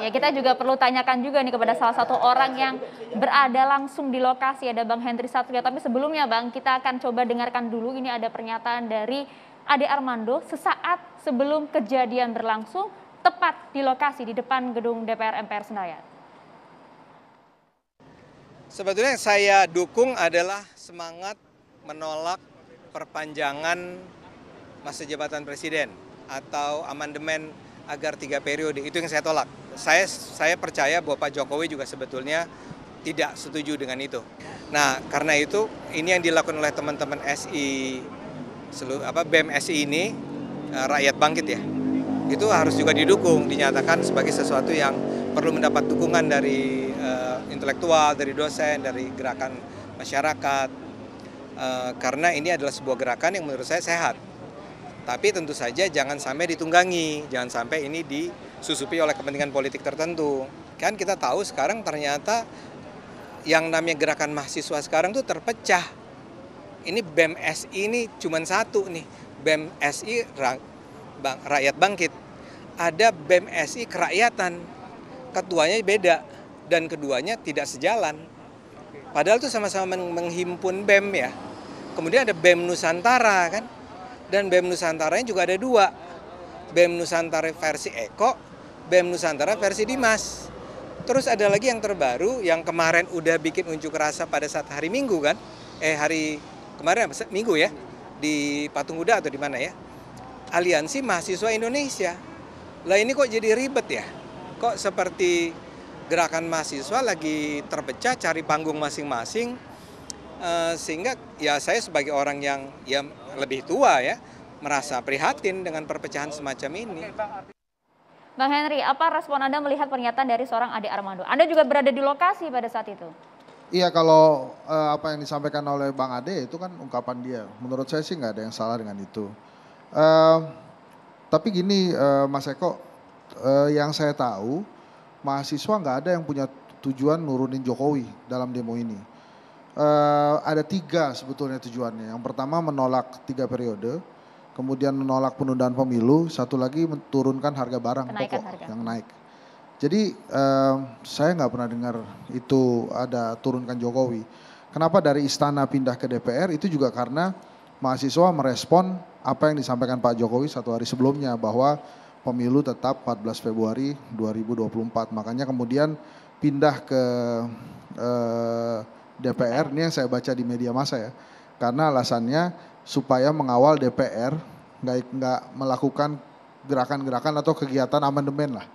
Ya, kita juga perlu tanyakan juga nih kepada salah satu orang yang berada langsung di lokasi, ada Bang Henry Satrio. Tapi sebelumnya Bang, kita akan coba dengarkan dulu, ini ada pernyataan dari Ade Armando sesaat sebelum kejadian berlangsung, tepat di lokasi di depan gedung DPR MPR Senayan. Sebetulnya yang saya dukung adalah semangat menolak perpanjangan masa jabatan presiden atau amandemen agar 3 periode, itu yang saya tolak. Saya percaya bahwa Pak Jokowi juga sebetulnya tidak setuju dengan itu. Nah, karena itu ini yang dilakukan oleh teman-teman SI, BEM SI ini, rakyat bangkit ya. Itu harus juga didukung, dinyatakan sebagai sesuatu yang perlu mendapat dukungan dari intelektual, dari dosen, dari gerakan masyarakat. Karena ini adalah sebuah gerakan yang menurut saya sehat. Tapi tentu saja jangan sampai ditunggangi, jangan sampai ini disusupi oleh kepentingan politik tertentu. Kan kita tahu sekarang ternyata yang namanya gerakan mahasiswa sekarang tuh terpecah. Ini BEM SI ini cuma satu nih, BEM SI Rakyat Bangkit. Ada BEM SI Kerakyatan, ketuanya beda dan keduanya tidak sejalan. Padahal itu sama-sama menghimpun BEM ya. Kemudian ada BEM Nusantara kan. Dan BEM Nusantaranya juga ada 2, BEM Nusantara versi Eko, BEM Nusantara versi Dimas. Terus ada lagi yang terbaru yang kemarin udah bikin unjuk rasa pada saat hari Minggu kan, hari kemarin Minggu ya, di Patung Kuda atau di mana ya, Aliansi Mahasiswa Indonesia. Lah ini kok jadi ribet ya, kok seperti gerakan mahasiswa lagi terpecah cari panggung masing-masing. Sehingga ya saya sebagai orang yang ya lebih tua ya merasa prihatin dengan perpecahan semacam ini. Bang Henry, apa respon Anda melihat pernyataan dari seorang Ade Armando? Anda juga berada di lokasi pada saat itu. Iya, kalau apa yang disampaikan oleh Bang Ade itu kan ungkapan dia. Menurut saya sih nggak ada yang salah dengan itu. Tapi gini Mas Eko, yang saya tahu mahasiswa nggak ada yang punya tujuan nurunin Jokowi dalam demo ini. Ada 3 sebetulnya tujuannya. Yang pertama menolak 3 periode, kemudian menolak penundaan pemilu, satu lagi menurunkan harga barang pokok yang naik. Jadi saya nggak pernah dengar itu ada turunkan Jokowi. Kenapa dari istana pindah ke DPR itu juga karena mahasiswa merespon apa yang disampaikan Pak Jokowi 1 hari sebelumnya bahwa pemilu tetap 14 Februari 2024. Makanya kemudian pindah ke DPR, ini yang saya baca di media massa ya, karena alasannya supaya mengawal DPR nggak melakukan gerakan-gerakan atau kegiatan amandemen lah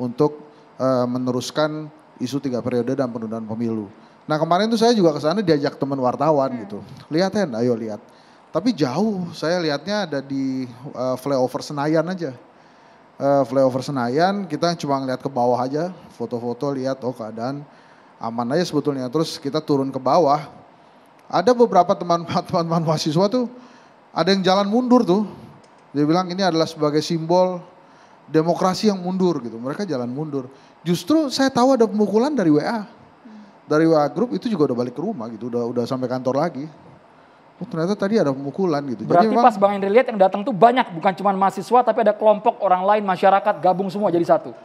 untuk meneruskan isu 3 periode dan penundaan pemilu. Nah kemarin tuh saya juga ke sana diajak teman wartawan gitu, lihat Hen, ayo lihat. Tapi jauh, saya lihatnya ada di flyover Senayan aja. Flyover Senayan kita cuma ngeliat ke bawah aja, foto-foto lihat oh keadaan aman aja sebetulnya. Terus kita turun ke bawah, ada beberapa teman-teman mahasiswa tuh, ada yang jalan mundur tuh. Dia bilang ini adalah sebagai simbol demokrasi yang mundur gitu. Mereka jalan mundur. Justru saya tahu ada pemukulan dari WA. Dari WA grup itu juga udah balik ke rumah gitu, udah sampai kantor lagi. Oh ternyata tadi ada pemukulan gitu. Berarti jadi memang, pas Bang Henry lihat yang datang tuh banyak, bukan cuma mahasiswa tapi ada kelompok orang lain, masyarakat gabung semua jadi satu.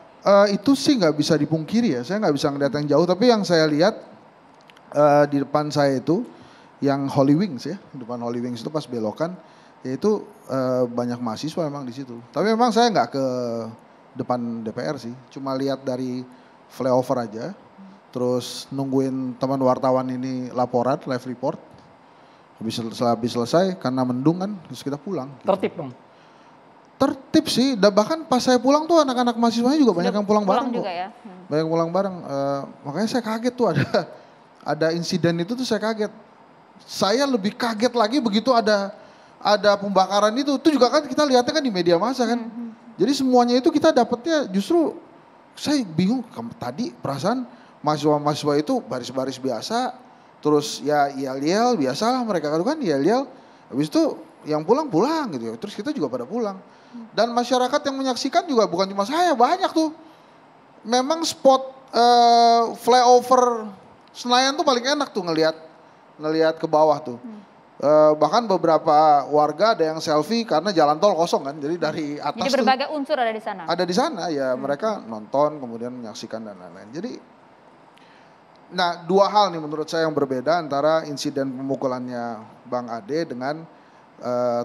Itu sih nggak bisa dipungkiri ya, saya nggak bisa ngeliat yang jauh, tapi yang saya lihat di depan saya itu yang Holy Wings ya, depan Holy Wings itu pas belokan, yaitu banyak mahasiswa memang di situ. Tapi memang saya nggak ke depan DPR sih, cuma lihat dari flyover aja, terus nungguin teman wartawan ini laporan, live report, habis selesai karena mendung kan, terus kita pulang. Gitu. Tertib dong. Tertib sih, bahkan pas saya pulang tuh anak-anak mahasiswanya juga banyak yang pulang bareng juga kok. Ya. Banyak yang pulang bareng, makanya saya kaget tuh ada insiden itu tuh saya kaget. Saya lebih kaget lagi begitu ada pembakaran itu juga kan kita lihatnya kan di media massa kan. Jadi semuanya itu kita dapatnya justru saya bingung tadi perasaan mahasiswa-mahasiswa itu baris-baris biasa, terus ya yel-yel biasalah mereka kan yel-yel, habis itu yang pulang gitu, terus kita juga pada pulang. Dan masyarakat yang menyaksikan juga bukan cuma saya, banyak tuh. Memang spot flyover Senayan tuh paling enak tuh ngelihat ke bawah tuh. Bahkan beberapa warga ada yang selfie karena jalan tol kosong kan, jadi dari atas Jadi berbagai unsur ada di sana. ada di sana ya, mereka nonton kemudian menyaksikan dan lain-lain. Jadi, nah dua hal nih menurut saya yang berbeda antara insiden pemukulannya Bang Ade dengan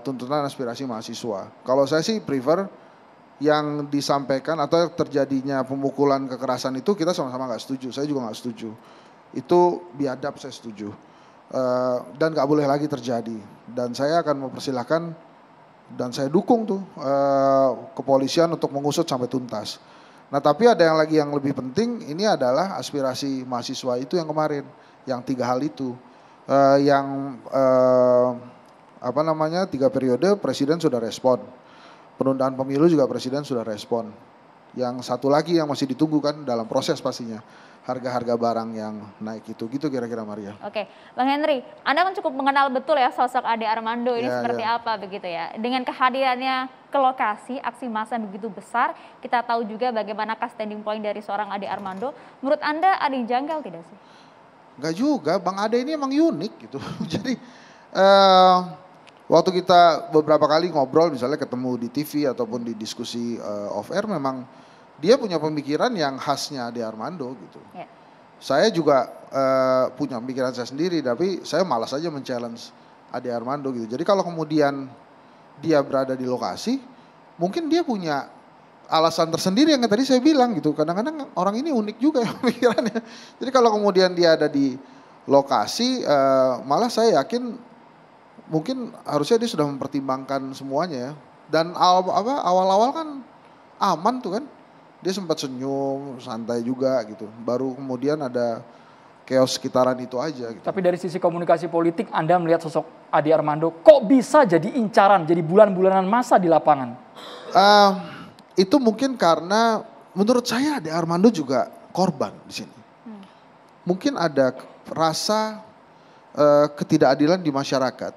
tuntutan aspirasi mahasiswa. Kalau saya sih prefer yang disampaikan atau terjadinya pemukulan kekerasan itu kita sama-sama nggak setuju. Saya juga nggak setuju. Itu biadab, saya setuju. Dan nggak boleh lagi terjadi. Dan saya akan mempersilahkan dan saya dukung tuh kepolisian untuk mengusut sampai tuntas. Nah tapi ada yang lagi yang lebih penting, ini adalah aspirasi mahasiswa itu yang kemarin, yang 3 hal itu, yang 3 periode presiden sudah respon, penundaan pemilu juga presiden sudah respon. Yang satu lagi yang masih ditunggu kan dalam proses pastinya, harga-harga barang yang naik itu, gitu kira-kira Maria. Oke, Bang Henry, Anda kan cukup mengenal betul ya sosok Ade Armando ini seperti apa begitu ya. Dengan kehadirannya ke lokasi aksi massa yang begitu besar, kita tahu juga bagaimanakah standing point dari seorang Ade Armando. Menurut Anda ada yang janggal tidak sih? Enggak juga, Bang Ade ini emang unik gitu. Jadi waktu kita beberapa kali ngobrol misalnya ketemu di TV ataupun di diskusi off air, memang dia punya pemikiran yang khasnya Ade Armando gitu. Ya. Saya juga punya pemikiran saya sendiri, tapi saya malas aja men-challenge Ade Armando gitu. Jadi kalau kemudian dia berada di lokasi, mungkin dia punya alasan tersendiri yang tadi saya bilang gitu. Kadang-kadang orang ini unik juga ya pemikirannya. Jadi kalau kemudian dia ada di lokasi, malah saya yakin mungkin harusnya dia sudah mempertimbangkan semuanya ya. Dan awal-awal kan aman tuh kan. Dia sempat senyum, santai juga gitu. Baru kemudian ada chaos sekitaran itu aja gitu. Tapi dari sisi komunikasi politik, Anda melihat sosok Ade Armando kok bisa jadi incaran, jadi bulan-bulanan masa di lapangan? Itu mungkin karena menurut saya Ade Armando juga korban di sini. Mungkin ada rasa ketidakadilan di masyarakat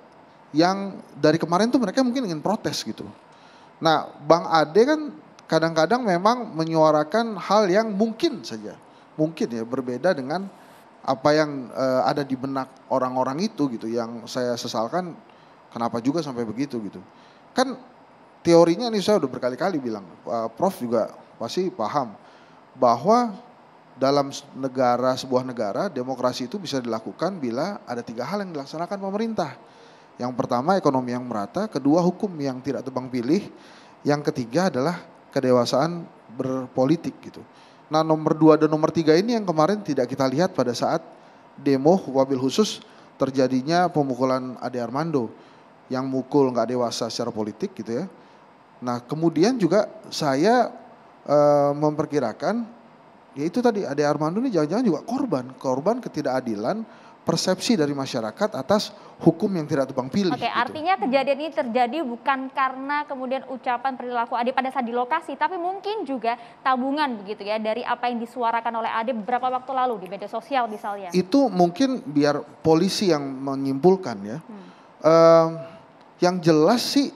yang dari kemarin tuh mereka mungkin ingin protes gitu. Nah, Bang Ade kan kadang-kadang memang menyuarakan hal yang mungkin saja, mungkin ya berbeda dengan apa yang ada di benak orang-orang itu gitu. Yang saya sesalkan kenapa juga sampai begitu gitu. Kan teorinya nih saya udah berkali-kali bilang, Prof juga pasti paham bahwa dalam sebuah negara demokrasi itu bisa dilakukan bila ada 3 hal yang dilaksanakan pemerintah. Yang pertama ekonomi yang merata, kedua hukum yang tidak tebang pilih, yang ketiga adalah kedewasaan berpolitik gitu. Nah nomor 2 dan nomor 3 ini yang kemarin tidak kita lihat pada saat demo wabil khusus terjadinya pemukulan Ade Armando yang mukul nggak dewasa secara politik gitu ya. Nah kemudian juga saya memperkirakan ya itu tadi Ade Armando ini jangan-jangan juga korban ketidakadilan persepsi dari masyarakat atas hukum yang tidak tebang pilih. Oke, gitu. Artinya kejadian ini terjadi bukan karena kemudian ucapan perilaku Ade pada saat di lokasi, tapi mungkin juga tabungan begitu ya dari apa yang disuarakan oleh Ade beberapa waktu lalu di media sosial misalnya. Itu mungkin biar polisi yang menyimpulkan ya. Yang jelas sih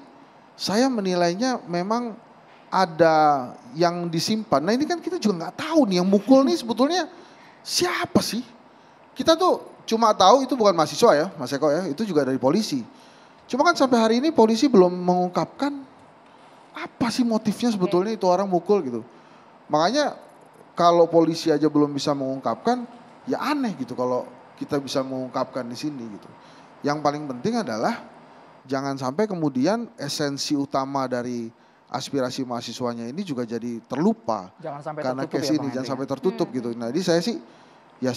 saya menilainya memang ada yang disimpan. Nah ini kan kita juga nggak tahu nih yang mukul nih sebetulnya siapa sih? Kita tuh cuma tahu itu bukan mahasiswa ya, Mas Eko ya, itu juga dari polisi. Cuma kan sampai hari ini polisi belum mengungkapkan apa sih motifnya sebetulnya itu orang mukul gitu. Makanya kalau polisi aja belum bisa mengungkapkan, ya aneh gitu kalau kita bisa mengungkapkan di sini gitu. Yang paling penting adalah jangan sampai kemudian esensi utama dari aspirasi mahasiswanya ini juga jadi terlupa. Jangan sampai karena tertutup case ya, ini Bang jangan Henry. sampai tertutup gitu. Nah, jadi saya sih ya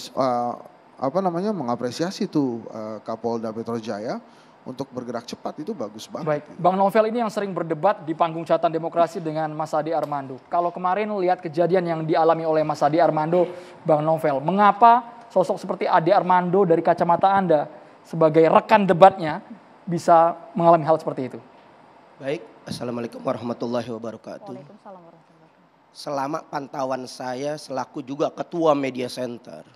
mengapresiasi tuh Kapolda Metro Jaya untuk bergerak cepat, itu bagus banget. Baik, Bang Novel ini yang sering berdebat di panggung catatan demokrasi dengan Mas Ade Armando. Kalau kemarin lihat kejadian yang dialami oleh Mas Ade Armando, Bang Novel, mengapa sosok seperti Ade Armando dari kacamata Anda sebagai rekan debatnya bisa mengalami hal seperti itu? Baik, Assalamualaikum warahmatullahi wabarakatuh. Waalaikumsalam warahmatullahi wabarakatuh. Selama pantauan saya selaku juga ketua media center,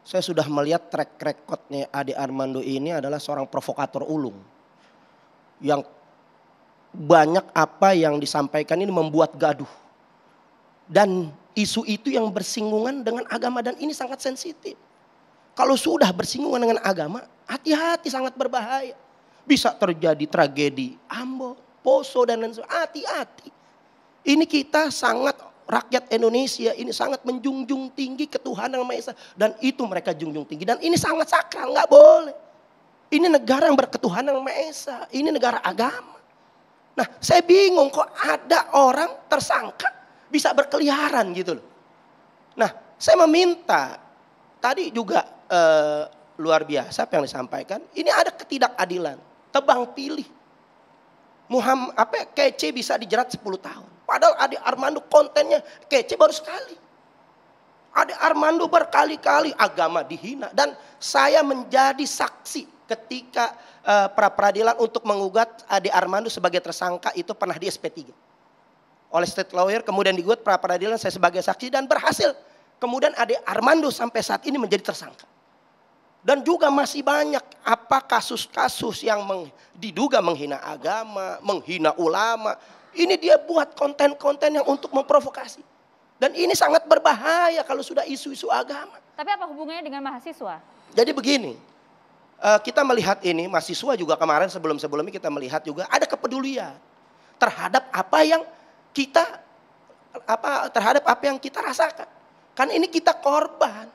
saya sudah melihat track recordnya Ade Armando ini adalah seorang provokator ulung. Yang banyak apa yang disampaikan ini membuat gaduh. Dan isu itu yang bersinggungan dengan agama dan ini sangat sensitif. Kalau sudah bersinggungan dengan agama, hati-hati, sangat berbahaya. Bisa terjadi tragedi Ambon, Poso dan lain sebagainya. Hati-hati. Ini kita sangat, rakyat Indonesia ini sangat menjunjung tinggi ketuhanan Yang Maha Esa. Dan itu mereka junjung tinggi. Dan ini sangat sakral, nggak boleh. Ini negara yang berketuhanan Yang Maha Esa. Ini negara agama. Nah, saya bingung kok ada orang tersangka bisa berkeliaran gitu loh. Nah, saya meminta, tadi juga luar biasa apa yang disampaikan. Ini ada ketidakadilan, tebang pilih. Kece bisa dijerat 10 tahun. Padahal Ade Armando kontennya kece baru sekali. Ade Armando berkali-kali agama dihina. Dan saya menjadi saksi ketika pra peradilan untuk mengugat Ade Armando sebagai tersangka itu pernah di SP3. Oleh state lawyer, kemudian digugat pra peradilan, saya sebagai saksi dan berhasil. Kemudian Ade Armando sampai saat ini menjadi tersangka. Dan juga masih banyak kasus-kasus yang diduga menghina agama, menghina ulama. Ini dia buat konten-konten yang untuk memprovokasi. Dan ini sangat berbahaya kalau sudah isu-isu agama. Tapi apa hubungannya dengan mahasiswa? Jadi begini, kita melihat ini, mahasiswa juga kemarin sebelum-sebelumnya kita melihat juga ada kepedulian terhadap apa yang kita rasakan. Kan ini kita korban.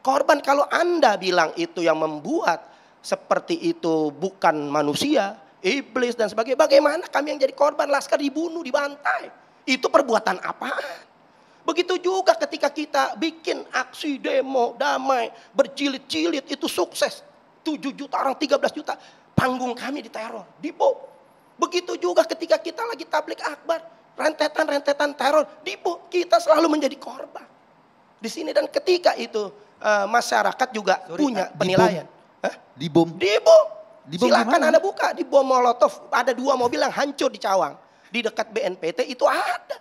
Korban, kalau Anda bilang itu yang membuat seperti itu bukan manusia, iblis dan sebagainya. Bagaimana kami yang jadi korban, laskar dibunuh, dibantai. Itu perbuatan apaan? Begitu juga ketika kita bikin aksi demo damai, berjilid-jilid, itu sukses. 7 juta orang, 13 juta. Panggung kami diteror, dibom. Begitu juga ketika kita lagi tablik akbar, rentetan teror, dibom. Kita selalu menjadi korban. Di sini dan ketika itu masyarakat juga punya penilaian. Dibom. Silakan gimana? Anda buka di bom Molotov. Ada 2 mobil yang hancur di Cawang. Di dekat BNPT itu ada.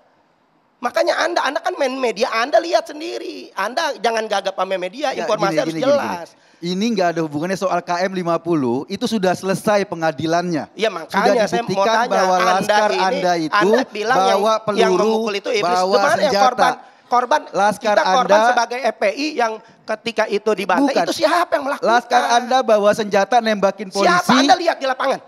Makanya Anda kan main media, Anda lihat sendiri. Anda jangan gagap sama media, informasi harus jelas. Ini nggak ada hubungannya soal KM50, itu sudah selesai pengadilannya. Ya makanya sudah saya mau dibuktikan tanya, bahwa laskar Anda itu bawa peluru, bawa senjata. Korban Laskar kita korban Anda sebagai FPI yang ketika itu dibantai, bukan. itu siapa yang melakukan? Laskar Anda bawa senjata nembakin polisi. Siapa? Anda lihat di lapangan.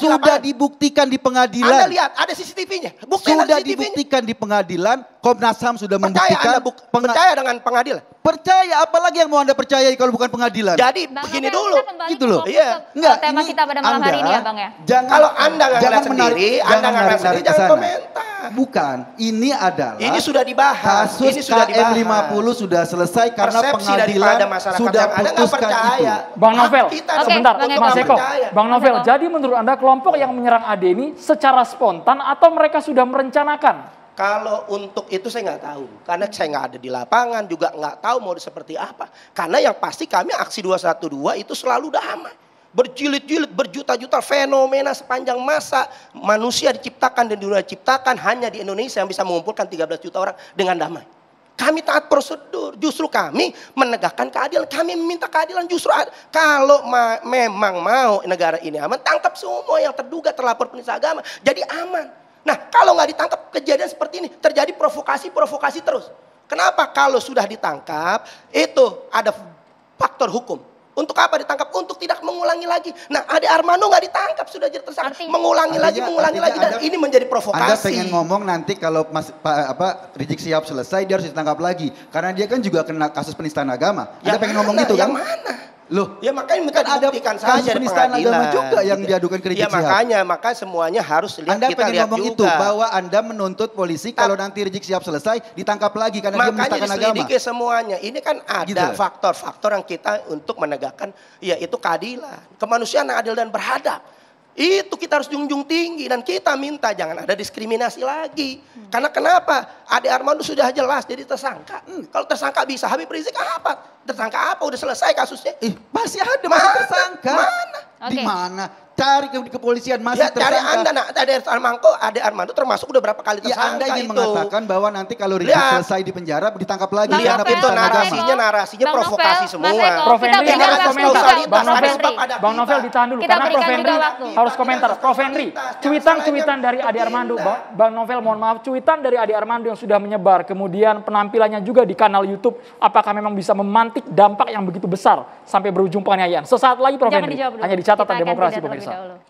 Sudah dibuktikan di pengadilan. Anda lihat ada CCTV-nya. Sudah dibuktikan di pengadilan. Komnas HAM sudah membuktikan. Percaya dengan pengadilan? Percaya, apalagi yang mau Anda percayai kalau bukan pengadilan? Jadi Bang begini Novel, dulu. kita kembali Gitu ke loh. fokus Iya. ke Enggak, tema kita pada malam hari ini ya Bang ya. Kalau Anda nggak ngeliat sendiri, Anda nggak ngeliat sendiri, jangan kesana. komentar. Bukan, ini adalah Ini sudah dibahas. kasus Ini sudah KM50 sudah selesai karena Persepsi pengadilan daripada masyarakat sudah yang Anda nggak putuskan percaya. itu. Bang Novel, Kita sebentar, Bang Mas Eko. Eko. Bang Novel, Eko. jadi menurut Anda kelompok yang menyerang Ade ini secara spontan atau mereka sudah merencanakan? Kalau untuk itu saya nggak tahu. Karena saya nggak ada di lapangan, juga nggak tahu mau seperti apa. Karena yang pasti kami aksi 212 itu selalu damai. Berjilid-jilid, berjuta-juta fenomena sepanjang masa. Manusia diciptakan dan dunia diciptakan hanya di Indonesia yang bisa mengumpulkan 13 juta orang dengan damai. Kami taat prosedur, justru kami menegakkan keadilan. Kami meminta keadilan justru kalau memang mau negara ini aman, tangkap semua yang terduga terlapor penista agama. Jadi aman. Nah kalau nggak ditangkap kejadian seperti ini terjadi provokasi terus. Kenapa? Kalau sudah ditangkap itu ada faktor hukum. Untuk apa ditangkap? Untuk tidak mengulangi lagi. Nah Ade Armando nggak ditangkap sudah jadi tersangka. Mengulangi lagi dan ini menjadi provokasi. Anda pengen ngomong nanti kalau Rizik Sihab selesai dia harus ditangkap lagi. Karena dia kan juga kena kasus penistaan agama. Anda pengen ngomong gitu kan? Yang mana? Loh, ya makanya minta ada dibuktikan kasus saja di penistaan pengadilan. agama juga yang diadukan ke Rizik Ya Sihab. maka semuanya harus lihat, Anda kita pengen lihat ngomong juga. itu bahwa Anda menuntut polisi kalau nanti Rizik Sihab selesai ditangkap lagi karena dia Makanya menistakan agama. diselidiki semuanya. Ini kan ada Gitu. faktor-faktor yang kita untuk menegakkan yaitu keadilan, kemanusiaan yang adil dan beradab. Itu kita harus junjung tinggi dan kita minta jangan ada diskriminasi lagi. Karena kenapa? Ade Armando sudah jelas jadi tersangka. Kalau tersangka bisa, Habib Rizik apa? Tersangka apa? Udah selesai kasusnya. Masih ada masih tersangka. Mana? Di Oke. mana? cari ke kepolisian masih Ya cari tersangka. Anda, Ade Armando termasuk udah berapa kali Ya tersangka Anda ingin itu. mengatakan bahwa nanti kalau Rizik Lihat. selesai di penjara ditangkap lagi Bang karena Novel, itu penistaan agama. narasinya Bang provokasi Novel, semua. Mas Eko, Prof. kita Henry berikan harus waktu komentar. juga Bang untuk Novel, Mas Henry. Bang Novel ditahan dulu Kita karena Prof. berikan Henry juga waktu. harus komentar. Prof. Henry, cuitan-cuitan dari Ade Armando, Bang Novel mohon maaf, cuitan dari Ade Armando yang sudah menyebar, kemudian penampilannya juga di kanal YouTube, apakah memang bisa memantik dampak yang begitu besar sampai berujung penganiayaan? Sesaat lagi Prof. Jangan Henry, dijawab dulu. hanya di catatan Kita akan demokrasi jeda terlebih pemirsa. dahulu.